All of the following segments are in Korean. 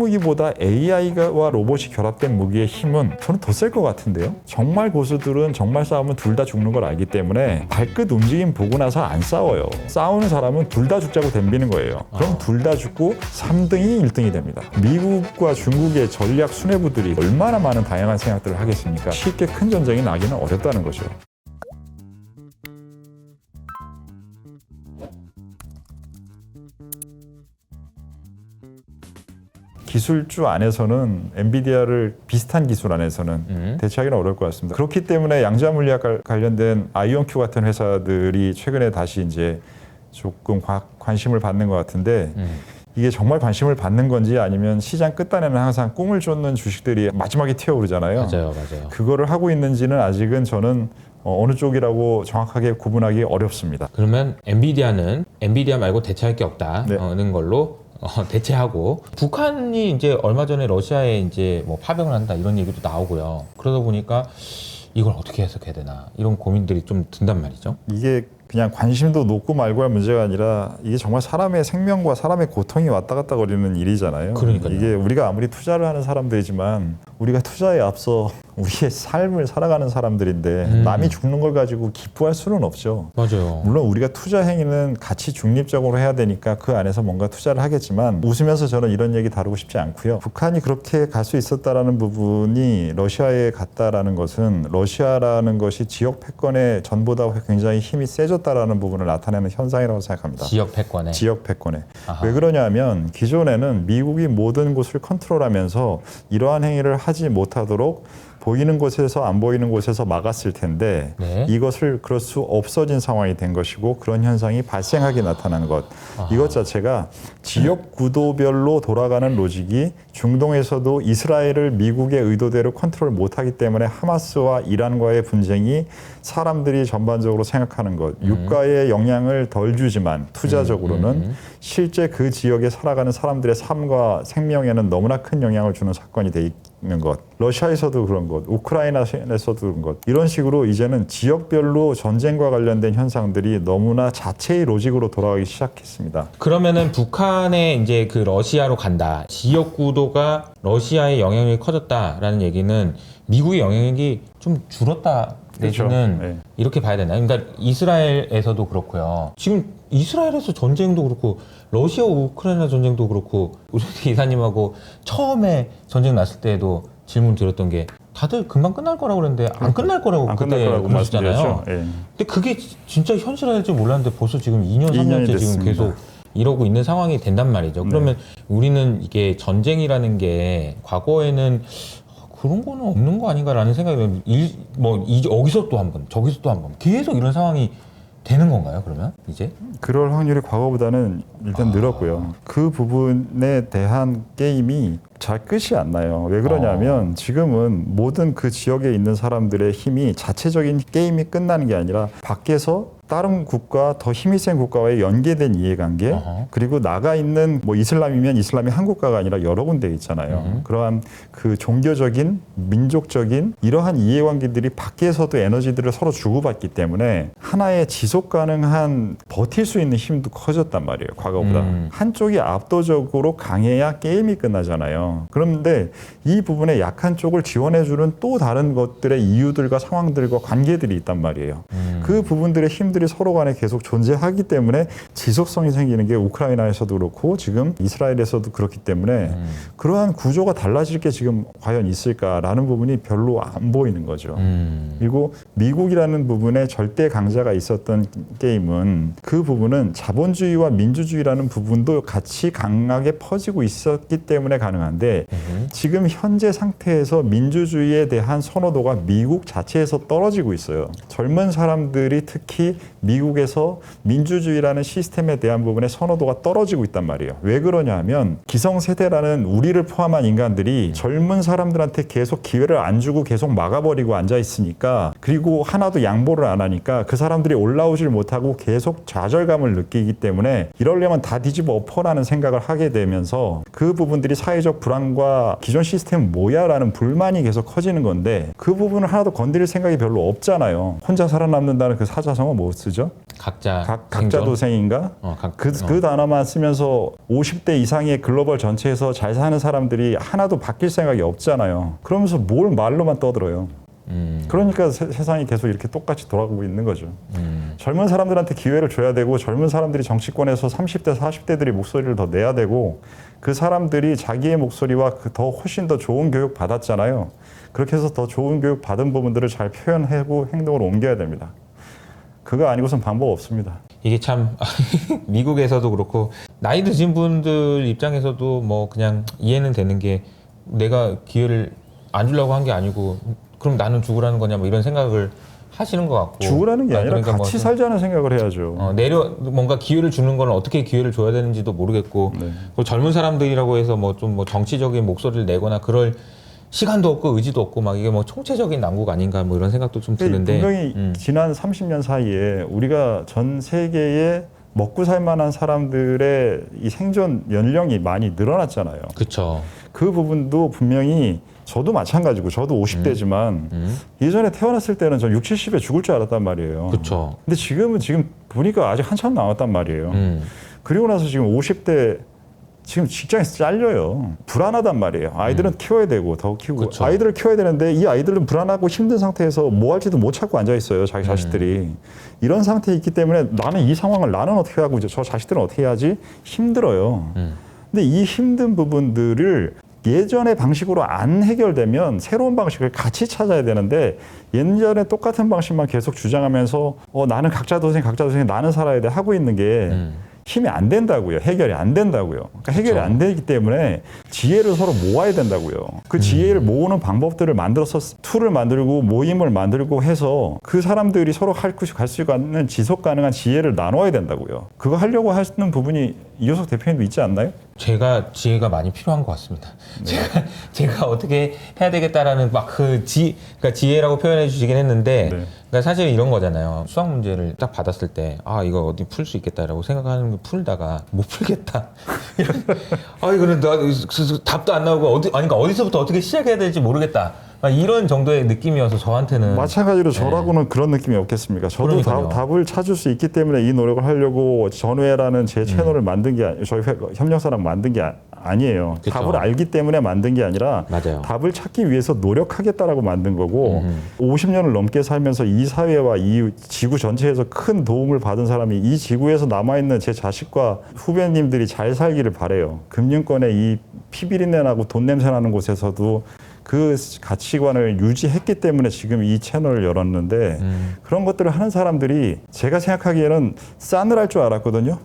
핵무기보다 AI와 로봇이 결합된 무기의 힘은 저는 더 셀 것 같은데요. 정말 고수들은 정말 싸우면 둘 다 죽는 걸 알기 때문에 발끝 움직임 보고 나서 안 싸워요. 싸우는 사람은 둘 다 죽자고 덤비는 거예요. 그럼 둘 다 죽고 3등이 1등이 됩니다. 미국과 중국의 전략 수뇌부들이 얼마나 많은 다양한 생각들을 하겠습니까? 쉽게 큰 전쟁이 나기는 어렵다는 거죠. 기술주 안에서는 엔비디아를 비슷한 기술 안에서는 대체하기는 어려울 것 같습니다. 그렇기 때문에 양자 물리학 관련된 아이온큐 같은 회사들이 최근에 다시 이제 조금 관심을 받는 것 같은데 이게 정말 관심을 받는 건지 아니면 시장 끝단에는 항상 꿈을 쫓는 주식들이 마지막에 튀어오르잖아요. 맞아요. 그거를 하고 있는지는 아직은 저는 어느 쪽이라고 정확하게 구분하기 어렵습니다. 그러면 엔비디아는 엔비디아 말고 대체할 게 없다는 네. 걸로 대체하고, 북한이 이제 얼마 전에 러시아에 이제 뭐 파병을 한다 이런 얘기도 나오고요. 그러다 보니까 이걸 어떻게 해석해야 되나 이런 고민들이 좀 든단 말이죠. 이게 그냥 관심도 높고 말고 할 문제가 아니라 이게 정말 사람의 생명과 사람의 고통이 왔다 갔다 거리는 일이잖아요. 그러니까요. 이게 우리가 아무리 투자를 하는 사람들이지만 우리가 투자에 앞서 우리의 삶을 살아가는 사람들인데 남이 죽는 걸 가지고 기뻐할 수는 없죠. 맞아요. 물론 우리가 투자 행위는 가치 중립적으로 해야 되니까 그 안에서 뭔가 투자를 하겠지만 웃으면서 저는 이런 얘기 다루고 싶지 않고요. 북한이 그렇게 갈 수 있었다라는 부분이 러시아에 갔다라는 것은 러시아라는 것이 지역 패권에 전보다 굉장히 힘이 세졌다라는 부분을 나타내는 현상이라고 생각합니다. 지역 패권에. 지역 패권에. 아하. 왜 그러냐면 기존에는 미국이 모든 곳을 컨트롤하면서 이러한 행위를 하지 못하도록 보이는 곳에서 안 보이는 곳에서 막았을 텐데 네. 이것을 그럴 수 없어진 상황이 된 것이고 그런 현상이 발생하게 나타나는 것. 이것 자체가 지역 구도별로 돌아가는 로직이 중동에서도 이스라엘을 미국의 의도대로 컨트롤 못하기 때문에 하마스와 이란과의 분쟁이 사람들이 전반적으로 생각하는 것. 유가에 영향을 덜 주지만 투자적으로는 실제 그 지역에 살아가는 사람들의 삶과 생명에는 너무나 큰 영향을 주는 사건이 돼 있는 것. 러시아에서도 그런 것, 우크라이나에서도 그런 것. 이런 식으로 이제는 지역별로 전쟁과 관련된 현상들이 너무나 자체의 로직으로 돌아가기 시작했습니다. 그러면은 북한에 이제 그 러시아로 간다. 지역 구도가 러시아의 영향력이 커졌다라는 얘기는 미국의 영향력이 좀 줄었다. 그렇죠. 내지는 네. 이렇게 봐야 되나요? 그러니까 이스라엘에서도 그렇고요. 지금 이스라엘에서 전쟁도 그렇고 러시아 우크라이나 전쟁도 그렇고 우리 이사님하고 처음에 전쟁 났을 때도 질문 드렸던 게 다들 금방 끝날 거라고 그랬는데 안 끝날 거라고 안 그때 끝날 거라고 그러셨잖아요. 말씀드렸죠. 예. 근데 그게 진짜 현실화될지 몰랐는데 벌써 지금 2년, 3년째 지금 됐습니다. 계속 이러고 있는 상황이 된단 말이죠. 그러면 우리는 이게 전쟁이라는 게 과거에는 그런 거는 없는 거 아닌가라는 생각이 여기서 또 한 번, 저기서 또 한 번 계속 이런 상황이 되는 건가요? 그러면 이제? 그럴 확률이 과거보다는 일단 늘었고요. 그 부분에 대한 게임이 잘 끝이 안 나요. 왜 그러냐면 지금은 모든 그 지역에 있는 사람들의 힘이 자체적인 게임이 끝나는 게 아니라 밖에서 다른 국가, 더 힘이 센 국가와의 연계된 이해관계, 그리고 나가 있는 뭐 이슬람이면 이슬람이 한 국가가 아니라 여러 군데 있잖아요. 그러한 그 종교적인, 민족적인 이러한 이해관계들이 밖에서도 에너지들을 서로 주고받기 때문에 하나의 지속 가능한 버틸 수 있는 힘도 커졌단 말이에요. 과거보다. 한쪽이 압도적으로 강해야 게임이 끝나잖아요. 그런데 이 부분에 약한 쪽을 지원해주는 또 다른 것들의 이유들과 상황들과 관계들이 있단 말이에요. 그 부분들의 힘들이 서로 간에 계속 존재하기 때문에 지속성이 생기는 게 우크라이나에서도 그렇고 지금 이스라엘에서도 그렇기 때문에 그러한 구조가 달라질 게 지금 과연 있을까라는 부분이 별로 안 보이는 거죠. 그리고 미국이라는 부분에 절대 강자가 있었던 게임은 그 부분은 자본주의와 민주주의라는 부분도 같이 강하게 퍼지고 있었기 때문에 가능한데 지금 현재 상태에서 민주주의에 대한 선호도가 미국 자체에서 떨어지고 있어요. 젊은 사람들이 특히 미국에서 민주주의라는 시스템에 대한 부분에 선호도가 떨어지고 있단 말이에요. 왜 그러냐 하면 기성세대라는 우리를 포함한 인간들이 젊은 사람들한테 계속 기회를 안 주고 계속 막아버리고 앉아 있으니까 그리고 그리고 하나도 양보를 안 하니까 그 사람들이 올라오질 못하고 계속 좌절감을 느끼기 때문에 이러려면 다 뒤집어 엎어라는 생각을 하게 되면서 그 부분들이 사회적 불안과 기존 시스템은 뭐야 라는 불만이 계속 커지는 건데 그 부분을 하나도 건드릴 생각이 별로 없잖아요. 혼자 살아남는다는 그 사자성어 뭐 쓰죠? 각자 각자 도생인가? 그 단어만 쓰면서 50대 이상의 글로벌 전체에서 잘 사는 사람들이 하나도 바뀔 생각이 없잖아요. 그러면서 뭘 말로만 떠들어요. 그러니까 세상이 계속 이렇게 똑같이 돌아가고 있는 거죠. 젊은 사람들한테 기회를 줘야 되고 젊은 사람들이 정치권에서 30대, 40대들이 목소리를 더 내야 되고 그 사람들이 자기의 목소리와 더 훨씬 더 좋은 교육 받았잖아요. 그렇게 해서 더 좋은 교육 받은 부분들을 잘 표현하고 행동으로 옮겨야 됩니다. 그거 아니고선 방법 없습니다. 이게 참 미국에서도 그렇고 나이 드신 분들 입장에서도 뭐 그냥 이해는 되는 게 내가 기회를 안 주려고 한 게 아니고 그럼 나는 죽으라는 거냐 뭐 이런 생각을 하시는 것 같고 죽으라는 게 아니라 그러니까 같이 살자는 생각을 해야죠. 뭔가 기회를 주는 건 어떻게 기회를 줘야 되는지도 모르겠고 네. 그리고 젊은 사람들이라고 해서 뭐 좀 뭐 정치적인 목소리를 내거나 그럴 시간도 없고 의지도 없고 막 이게 뭐 총체적인 난국 아닌가 뭐 이런 생각도 좀 드는데 분명히 지난 30년 사이에 우리가 전 세계에 먹고 살 만한 사람들의 이 생존 연령이 많이 늘어났잖아요. 그렇죠. 그 부분도 분명히 저도 마찬가지고 저도 50대지만 예전에 태어났을 때는 저 60, 70에 죽을 줄 알았단 말이에요. 그렇죠. 근데 지금 보니까 아직 한참 남았단 말이에요. 그리고 나서 지금 50대 지금 직장에서 잘려요. 불안하단 말이에요. 아이들은 키워야 되고 더 키우고 그쵸. 아이들을 키워야 되는데 이 아이들은 불안하고 힘든 상태에서 뭐 할지도 못 찾고 앉아 있어요. 자기 자식들이. 이런 상태에 있기 때문에 나는 이 상황을 나는 어떻게 하고 이제 저 자식들은 어떻게 해야지 힘들어요. 근데 이 힘든 부분들을 예전의 방식으로 안 해결되면 새로운 방식을 같이 찾아야 되는데 예전에 똑같은 방식만 계속 주장하면서 나는 각자 도생 나는 살아야 돼 하고 있는 게 힘이 안 된다고요. 해결이 안 된다고요. 그러니까 해결이 그렇죠. 안 되기 때문에 지혜를 서로 모아야 된다고요. 그 지혜를 모으는 방법들을 만들어서 툴을 만들고 모임을 만들고 해서 그 사람들이 서로 갈 수 있는 지속 가능한 지혜를 나눠야 된다고요. 그거 하려고 하시는 부분이 이효석 대표님도 있지 않나요? 제가 지혜가 많이 필요한 것 같습니다. 네. 제가 어떻게 해야 되겠다라는 막 그러니까 지혜라고 표현해 주시긴 했는데, 네. 그러니까 사실 이런 거잖아요. 수학 문제를 딱 받았을 때, 이거 어디 풀 수 있겠다라고 생각하는 거 풀다가 못 풀겠다. 이거는 답도 안 나오고 그러니까 어디서부터 어떻게 시작해야 될지 모르겠다. 막 이런 정도의 느낌이어서 저한테는 마찬가지로 저라고는 그런 느낌이 없겠습니까? 저도 그러니까요. 답을 찾을 수 있기 때문에 이 노력을 하려고 전회라는 제 채널을 만든 게 저희 협력사랑 만든 게 아니에요. 그쵸. 답을 알기 때문에 만든 게 아니라 맞아요. 답을 찾기 위해서 노력하겠다라고 만든 거고 50년을 넘게 살면서 이 사회와 이 지구 전체에서 큰 도움을 받은 사람이 이 지구에서 남아있는 제 자식과 후배님들이 잘 살기를 바래요. 금융권에 이 피비린내 나고 돈 냄새 나는 곳에서도 그 가치관을 유지했기 때문에 지금 이 채널을 열었는데 그런 것들을 하는 사람들이 제가 생각하기에는 싸늘할 줄 알았거든요.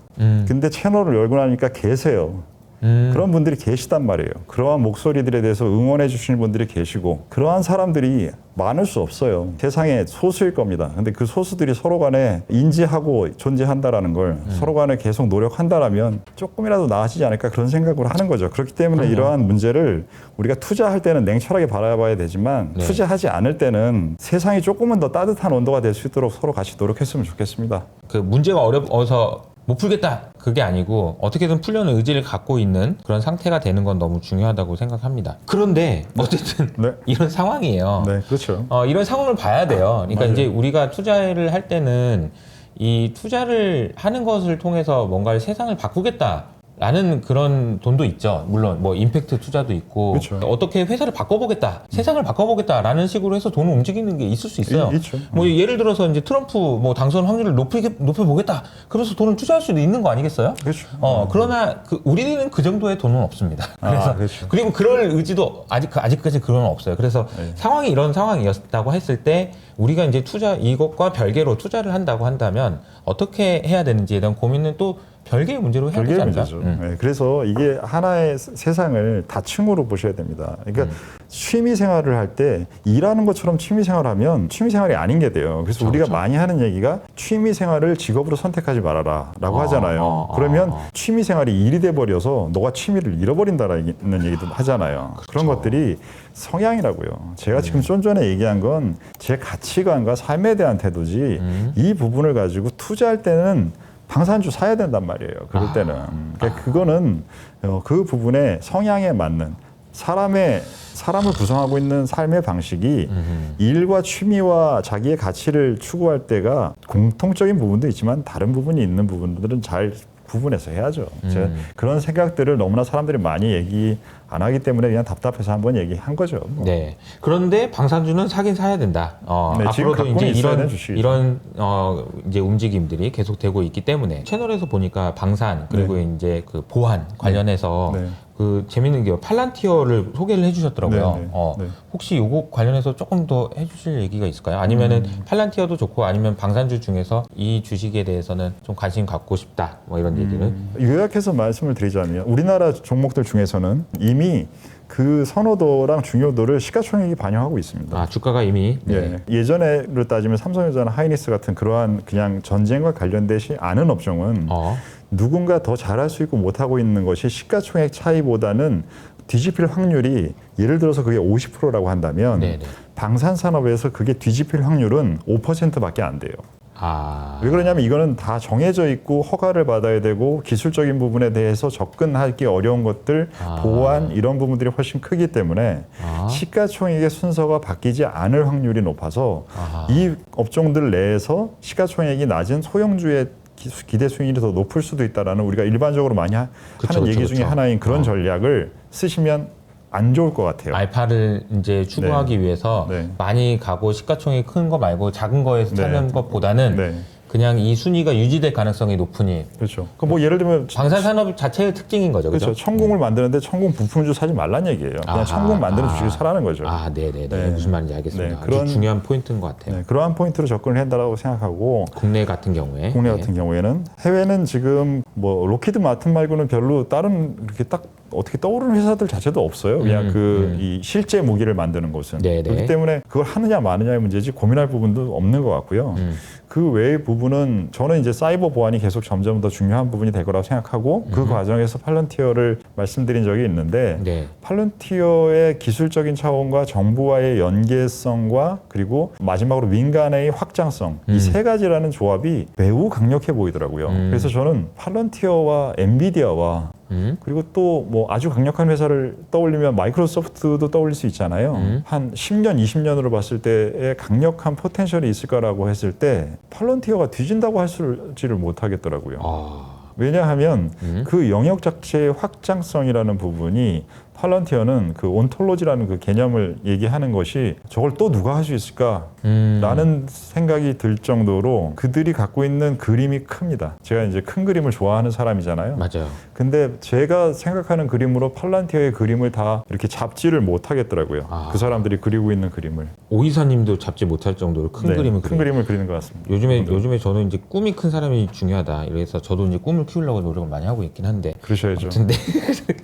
근데 채널을 열고 나니까 계세요. 그런 분들이 계시단 말이에요. 그러한 목소리들에 대해서 응원해 주시는 분들이 계시고 그러한 사람들이 많을 수 없어요. 세상에 소수일 겁니다. 근데 그 소수들이 서로 간에 인지하고 존재한다라는 걸 서로 간에 계속 노력한다라면 조금이라도 나아지지 않을까 그런 생각을 하는 거죠. 그렇기 때문에 이러한 문제를 우리가 투자할 때는 냉철하게 바라봐야 되지만 네. 투자하지 않을 때는 세상이 조금은 더 따뜻한 온도가 될 수 있도록 서로 같이 노력했으면 좋겠습니다. 그 문제가 어려워서 못 풀겠다 그게 아니고 어떻게든 풀려는 의지를 갖고 있는 그런 상태가 되는 건 너무 중요하다고 생각합니다. 그런데 어쨌든 네. 이런 상황이에요. 네, 그렇죠. 이런 상황을 봐야 돼요. 그러니까 맞아요. 이제 우리가 투자를 할 때는 이 투자를 하는 것을 통해서 뭔가를 세상을 바꾸겠다라는 그런 돈도 있죠. 물론 뭐 임팩트 투자도 있고 그렇죠. 어떻게 회사를 바꿔보겠다, 세상을 바꿔보겠다라는 식으로 해서 돈을 움직이는 게 있을 수 있어요. 있죠. 뭐 예를 들어서 이제 트럼프 뭐 당선 확률을 높여보겠다. 그래서 돈을 투자할 수도 있는 거 아니겠어요? 그렇죠. 그러나 우리는 그 정도의 돈은 없습니다. 그래서 그렇죠. 그리고 그럴 의지도 아직까지 그런 건 없어요. 그래서 네. 상황이 이런 상황이었다고 했을 때 우리가 이제 이것과 별개로 투자를 한다고 한다면 어떻게 해야 되는지에 대한 고민은 또 별개의 문제로 해야 되지 별개의 않나? 문제죠. 네, 그래서 이게 하나의 세상을 다층으로 보셔야 됩니다. 그러니까 취미 생활을 할 때 일하는 것처럼 취미 생활하면 취미 생활이 아닌 게 돼요. 그래서 그렇죠, 우리가 그렇죠. 많이 하는 얘기가 취미 생활을 직업으로 선택하지 말아라라고 하잖아요. 그러면 취미 생활이 일이 돼 버려서 너가 취미를 잃어버린다라는 얘기도 하잖아요. 그런 것들이 성향이라고요. 제가 지금 좀 전에 얘기한 건 제 가치관과 삶에 대한 태도지 이 부분을 가지고 투자할 때는 방산주 사야 된단 말이에요. 그럴 때는. 그러니까 그거는 그 부분에 성향에 맞는 사람을 구성하고 있는 삶의 방식이 일과 취미와 자기의 가치를 추구할 때가 공통적인 부분도 있지만 다른 부분이 있는 부분들은 잘 구분해서 해야죠. 제가 그런 생각들을 너무나 사람들이 많이 얘기 안 하기 때문에 그냥 답답해서 한번 얘기한 거죠. 뭐. 네. 그런데 방산주는 사긴 사야 된다. 네, 지금 앞으로도 갖고는 이제 있어야 되는 주식이죠. 이제 움직임들이 계속되고 있기 때문에 채널에서 보니까 방산 그리고 이제 그 보안 관련해서 네. 그 재밌는 게 팔란티어를 소개를 해주셨더라고요. 네, 네, 네. 혹시 요거 관련해서 조금 더 해주실 얘기가 있을까요? 아니면은 팔란티어도 좋고 아니면 방산주 중에서 이 주식에 대해서는 좀 관심 갖고 싶다. 뭐 이런 얘기를. 요약해서 말씀을 드리자면 우리나라 종목들 중에서는 이미 그 선호도랑 중요도를 시가총액이 반영하고 있습니다. 주가가 이미 예전에로 따지면 삼성전자나 하이닉스 같은 그러한 그냥 전쟁과 관련되지 않은 업종은 누군가 더 잘할 수 있고 못하고 있는 것이 시가총액 차이보다는 뒤집힐 확률이 예를 들어서 그게 50%라고 한다면 네네. 방산산업에서 그게 뒤집힐 확률은 5%밖에 안 돼요. 왜 그러냐면 이거는 다 정해져 있고 허가를 받아야 되고 기술적인 부분에 대해서 접근하기 어려운 것들, 보안 이런 부분들이 훨씬 크기 때문에 시가총액의 순서가 바뀌지 않을 확률이 높아서 이 업종들 내에서 시가총액이 낮은 소형주의 기대 수익률이 더 높을 수도 있다라는 우리가 일반적으로 많이 하는 얘기 중에 하나인 그런 전략을 쓰시면 안 좋을 것 같아요. 알파를 이제 추구하기 위해서 많이 가고 시가총액이 큰 거 말고 작은 거에서 찾는 것보다는 그냥 이 순위가 유지될 가능성이 높으니. 그렇죠. 뭐 예를 들면 방산산업 자체의 특징인 거죠, 그렇죠. 그렇죠? 천궁을 만드는데 천궁 부품주 사지 말란 얘기예요. 그냥 천궁 만드는 주식을 사라는 거죠. 네네네. 무슨 말인지 알겠습니다. 그런 아주 중요한 포인트인 것 같아요. 그러한 포인트로 접근을 한다고 생각하고 국내 같은 경우에 같은 경우에는 해외는 지금 뭐 로키드 마틴 말고는 별로 다른 이렇게 딱 어떻게 떠오르는 회사들 자체도 없어요. 그냥 이 실제 무기를 만드는 곳은. 그렇기 때문에 그걸 하느냐 마느냐의 문제지 고민할 부분도 없는 것 같고요. 그 외의 부분은 저는 이제 사이버 보안이 계속 점점 더 중요한 부분이 될 거라고 생각하고 그 과정에서 팔런티어를 말씀드린 적이 있는데 팔런티어의 기술적인 차원과 정부와의 연계성과 그리고 마지막으로 민간의 확장성 이 세 가지라는 조합이 매우 강력해 보이더라고요. 그래서 저는 팔런티어와 엔비디아와 그리고 또 뭐 아주 강력한 회사를 떠올리면 마이크로소프트도 떠올릴 수 있잖아요. 한 10년, 20년으로 봤을 때의 강력한 포텐셜이 있을 거라고 했을 때 팔런티어가 뒤진다고 할지를 못하겠더라고요. 왜냐하면 그 영역 자체의 확장성이라는 부분이 팔런티어는 그 온톨로지라는 그 개념을 얘기하는 것이 저걸 또 누가 할 수 있을까라는 생각이 들 정도로 그들이 갖고 있는 그림이 큽니다. 제가 이제 큰 그림을 좋아하는 사람이잖아요. 맞아요. 근데 제가 생각하는 그림으로 팔런티어의 그림을 다 이렇게 잡지를 못하겠더라고요. 그 사람들이 그리고 있는 그림을. 오이사님도 잡지 못할 정도로 큰 그림을 큰 그림을 그리는 것 같습니다. 요즘에 저는 이제 꿈이 큰 사람이 중요하다. 이래서 저도 이제 꿈을 키우려고 노력을 많이 하고 있긴 한데. 그러셔야죠. 근데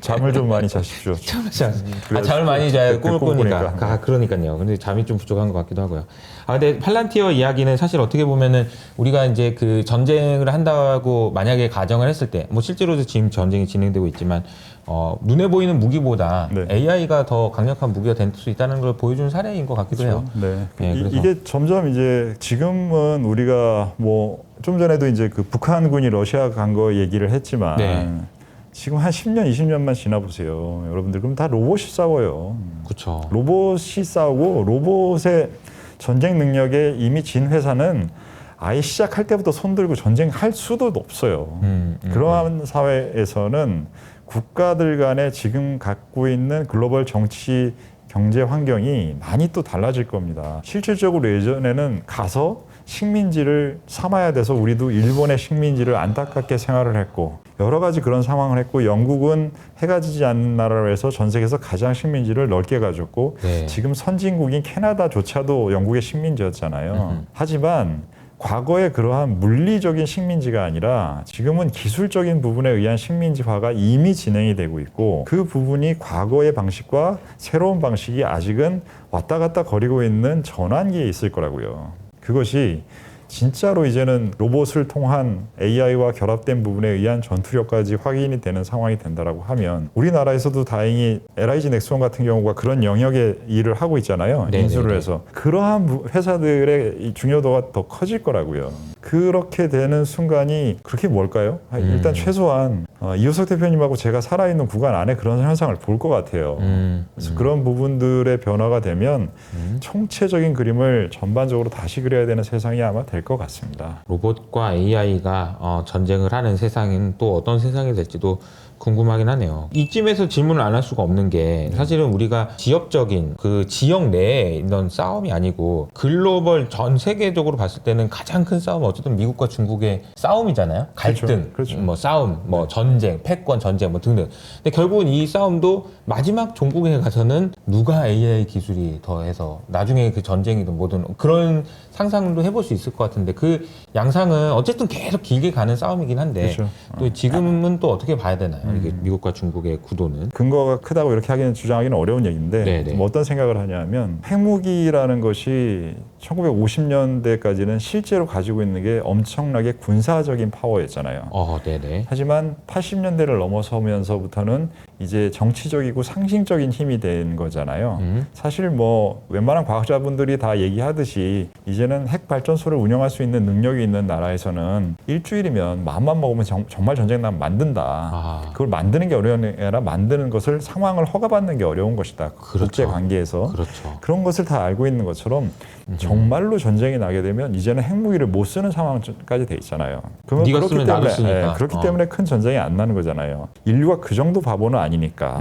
잠을 좀 많이 자십시오. 잠을 많이 자야 꿈을 꾸니까. 그러니까요. 근데 잠이 좀 부족한 것 같기도 하고요. 근데 팔란티어 이야기는 사실 어떻게 보면은 우리가 이제 그 전쟁을 한다고 만약에 가정을 했을 때, 뭐 실제로도 지금 전쟁이 진행되고 있지만, 눈에 보이는 무기보다 AI가 더 강력한 무기가 될 수 있다는 걸 보여주는 사례인 것 같기도 해요. 그래서. 이게 점점 이제 지금은 우리가 뭐 좀 전에도 이제 그 북한군이 러시아 간 거 얘기를 했지만 지금 한 10년, 20년만 지나 보세요. 여러분들 그럼 다 로봇이 싸워요. 그렇죠. 로봇이 싸우고 로봇의 전쟁 능력에 이미 진 회사는 아예 시작할 때부터 손들고 전쟁할 수도 없어요. 그러한 사회에서는 국가들 간에 지금 갖고 있는 글로벌 정치 경제 환경이 많이 또 달라질 겁니다. 실질적으로 예전에는 가서 식민지를 삼아야 돼서 우리도 일본의 식민지를 안타깝게 생활을 했고 여러 가지 그런 상황을 했고 영국은 해가 지지 않는 나라로 해서 전 세계에서 가장 식민지를 넓게 가졌고 지금 선진국인 캐나다조차도 영국의 식민지였잖아요. 하지만 과거에 그러한 물리적인 식민지가 아니라 지금은 기술적인 부분에 의한 식민지화가 이미 진행이 되고 있고 그 부분이 과거의 방식과 새로운 방식이 아직은 왔다 갔다 거리고 있는 전환기에 있을 거라고요. 그것이 진짜로 이제는 로봇을 통한 AI와 결합된 부분에 의한 전투력까지 확인이 되는 상황이 된다라고 하면 우리나라에서도 다행히 LIG 넥스원 같은 경우가 그런 영역의 일을 하고 있잖아요. 네네네. 인수를 해서. 그러한 회사들의 이 중요도가 더 커질 거라고요. 그렇게 되는 순간이 그렇게 뭘까요? 일단 최소한 이효석 대표님하고 제가 살아있는 구간 안에 그런 현상을 볼 것 같아요. 그래서 그런 부분들의 변화가 되면 총체적인 그림을 전반적으로 다시 그려야 되는 세상이 아마 될 것 같습니다. 로봇과 AI가 전쟁을 하는 세상은 또 어떤 세상이 될지도 궁금하긴 하네요. 이쯤에서 질문을 안 할 수가 없는 게 사실은 우리가 지역적인 그 지역 내에 있는 싸움이 아니고 글로벌 전 세계적으로 봤을 때는 가장 큰 싸움은 어쨌든 미국과 중국의 싸움이잖아요. 갈등, 그렇죠. 뭐 싸움, 뭐 전쟁, 패권 전쟁 뭐 등등. 근데 결국은 이 싸움도 마지막 종국에 가서는 누가 AI 기술이 더해서 나중에 그 전쟁이든 뭐든 그런 상상도 해볼 수 있을 것 같은데 그 양상은 어쨌든 계속 길게 가는 싸움이긴 한데 그렇죠. 또 지금은 또 어떻게 봐야 되나요? 이게 미국과 중국의 구도는. 근거가 크다고 이렇게 주장하기는 어려운 얘기인데 네네. 뭐 어떤 생각을 하냐면 핵무기라는 것이 1950년대까지는 실제로 가지고 있는 게 엄청나게 군사적인 파워였잖아요. 네네. 하지만 80년대를 넘어서면서부터는 이제 정치적이고 상징적인 힘이 된 거잖아요. 사실 뭐 웬만한 과학자분들이 다 얘기하듯이 이제는 핵 발전소를 운영할 수 있는 능력이 있는 나라에서는 일주일이면 마음만 먹으면 정말 전쟁 나면 만든다. 그걸 만드는 게 어려운 게 아니라 만드는 것을 상황을 허가받는 게 어려운 것이다. 그렇죠. 국제 관계에서. 그렇죠. 그런 것을 다 알고 있는 것처럼 정말로 전쟁이 나게 되면 이제는 핵무기를 못 쓰는 상황까지 돼 있잖아요. 그러면 네가 쓰면 나도 쓰니까. 그렇기 때문에 큰 전쟁이 안 나는 거잖아요. 인류가 그 정도 바보는 아니니까.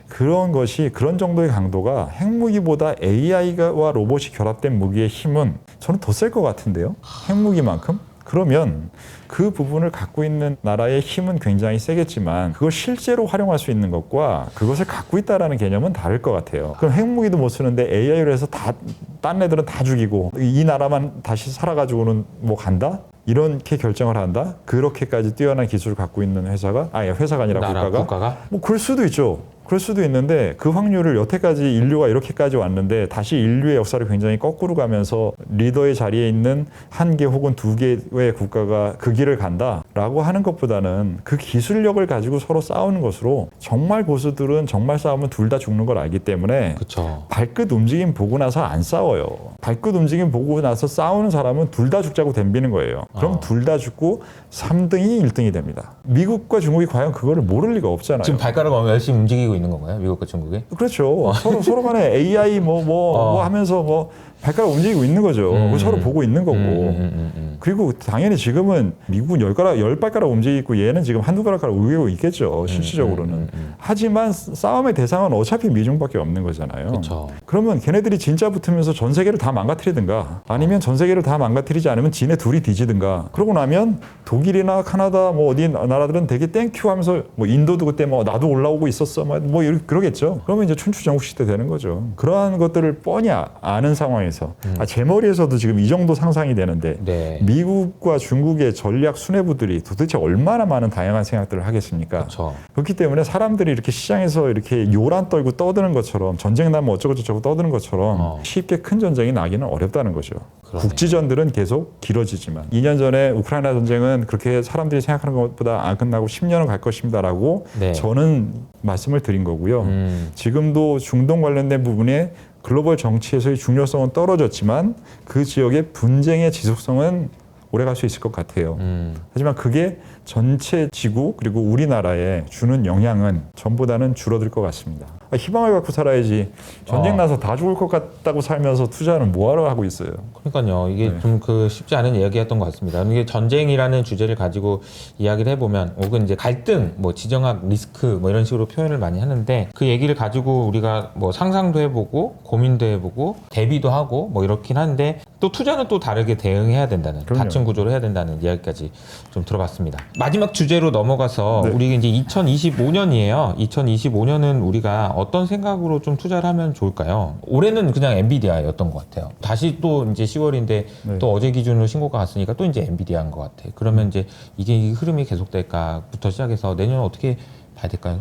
그런 것이 그런 정도의 강도가 핵무기보다 AI와 로봇이 결합된 무기의 힘은 저는 더 셀 것 같은데요. 핵무기만큼? 그러면 그 부분을 갖고 있는 나라의 힘은 굉장히 세겠지만 그걸 실제로 활용할 수 있는 것과 그것을 갖고 있다라는 개념은 다를 것 같아요. 그럼 핵무기도 못 쓰는데 AI로 해서 딴 애들은 다 죽이고 이 나라만 다시 살아가지고는 뭐 간다? 이렇게 결정을 한다? 그렇게까지 뛰어난 기술을 갖고 있는 회사가 아니라 국가가? 뭐 그럴 수도 있죠. 그럴 수도 있는데 그 확률을 여태까지 인류가 이렇게까지 왔는데 다시 인류의 역사를 굉장히 거꾸로 가면서 리더의 자리에 있는 한 개 혹은 두 개의 국가가 그 길을 간다라고 하는 것보다는 그 기술력을 가지고 서로 싸우는 것으로 정말 고수들은 정말 싸우면 둘 다 죽는 걸 알기 때문에 그쵸. 발끝 움직임 보고 나서 안 싸워요. 발끝 움직임 보고 나서 싸우는 사람은 둘 다 죽자고 덤비는 거예요. 그럼 둘 다 죽고 3등이 1등이 됩니다. 미국과 중국이 과연 그거를 모를 리가 없잖아요. 지금 발가락을 열심히 움직이고 있는 건가요? 미국과 중국이? 그렇죠. 서로 간에 AI 뭐 하면서 뭐 발가락 움직이고 있는 거죠. 서로 보고 있는 거고. 그리고 당연히 지금은 미국은 10발가락 움직이고 얘는 지금 한두 발가락 움직이고 있겠죠. 실질적으로는. 하지만 싸움의 대상은 어차피 미중밖에 없는 거잖아요. 그쵸. 그러면 걔네들이 진짜 붙으면서 전 세계를 다 망가뜨리든가 아니면 전 세계를 다 망가뜨리지 않으면 지네 둘이 뒤지든가 그러고 나면 독일이나 카나다 뭐 어디 나라들은 되게 땡큐 하면서 뭐 인도도 그때 뭐 나도 올라오고 있었어 뭐 그러겠죠. 그러면 이제 춘추전국 시대 되는 거죠. 그러한 것들을 뻔히 아는 상황에서 제 머리에서도 지금 이 정도 상상이 되는데 네. 미국과 중국의 전략 수뇌부들이 도대체 얼마나 많은 다양한 생각들을 하겠습니까? 그쵸. 그렇기 때문에 사람들이 이렇게 시장에서 이렇게 요란 떨고 떠드는 것처럼 전쟁 나면 어쩌고 저쩌고 떠드는 것처럼 쉽게 큰 전쟁이 나기는 어렵다는 거죠. 그러네요. 국지전들은 계속 길어지지만 2년 전에 우크라이나 전쟁은 그렇게 사람들이 생각하는 것보다 안 끝나고 10년은 갈 것입니다라고 네. 저는 말씀을 드린 거고요. 지금도 중동 관련된 부분에 글로벌 정치에서의 중요성은 떨어졌지만 그 지역의 분쟁의 지속성은 오래 갈 수 있을 것 같아요. 하지만 그게 전체 지구 그리고 우리나라에 주는 영향은 전보다는 줄어들 것 같습니다. 희망을 갖고 살아야지 전쟁 나서 다 죽을 것 같다고 살면서 투자는 뭐하러 하고 있어요. 그러니까요. 이게 네. 좀 쉽지 않은 이야기였던 것 같습니다. 이게 전쟁이라는 주제를 가지고 이야기를 해보면 혹은 이제 갈등, 뭐 지정학 리스크 뭐 이런 식으로 표현을 많이 하는데 그 얘기를 가지고 우리가 뭐 상상도 해보고 고민도 해보고 대비도 하고 뭐 이렇긴 한데 또 투자는 또 다르게 대응해야 된다는 그럼요. 다층 구조를 해야 된다는 이야기까지 좀 들어봤습니다. 마지막 주제로 넘어가서 네. 우리 이제 2025년이에요. 2025년은 우리가 어떤 생각으로 좀 투자를 하면 좋을까요? 올해는 그냥 엔비디아였던 것 같아요. 다시 또 이제 10월인데 네. 또 어제 기준으로 신고가 갔으니까 또 이제 엔비디아인 것 같아. 그러면 이제 이게 이 흐름이 계속될까부터 시작해서 내년은 어떻게 봐야 될까요?